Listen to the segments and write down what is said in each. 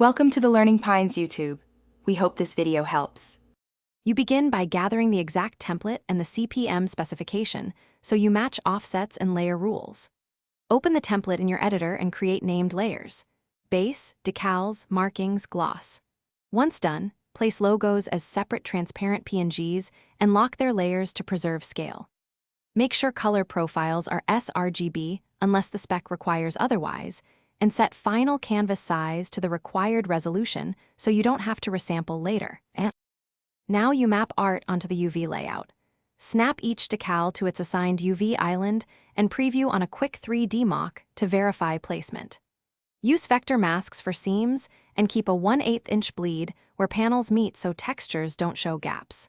Welcome to the Learning Pines YouTube. We hope this video helps. You begin by gathering the exact template and the CPM specification, so you match offsets and layer rules. Open the template in your editor and create named layers: base, decals, markings, gloss. Once done, place logos as separate transparent PNGs and lock their layers to preserve scale. Make sure color profiles are sRGB unless the spec requires otherwise, and set final canvas size to the required resolution so you don't have to resample later. Now you map art onto the UV layout. Snap each decal to its assigned UV island and preview on a quick 3D mock to verify placement. Use vector masks for seams and keep a 1/8 inch bleed where panels meet so textures don't show gaps.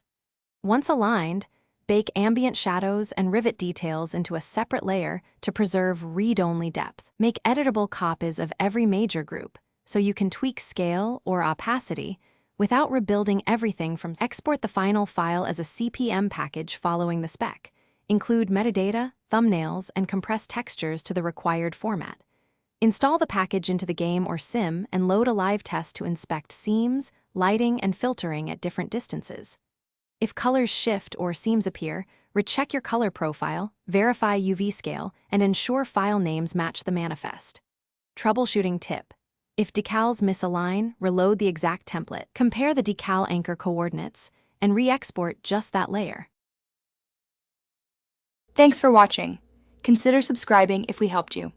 Once aligned, bake ambient shadows and rivet details into a separate layer to preserve read-only depth. Make editable copies of every major group so you can tweak scale or opacity without rebuilding everything from scratch. Export the final file as a CPM package following the spec. Include metadata, thumbnails, and compress textures to the required format. Install the package into the game or sim and load a live test to inspect seams, lighting, and filtering at different distances. If colors shift or seams appear, recheck your color profile, verify UV scale, and ensure file names match the manifest. Troubleshooting tip: if decals misalign, reload the exact template. Compare the decal anchor coordinates and re-export just that layer. Thanks for watching. Consider subscribing if we helped you.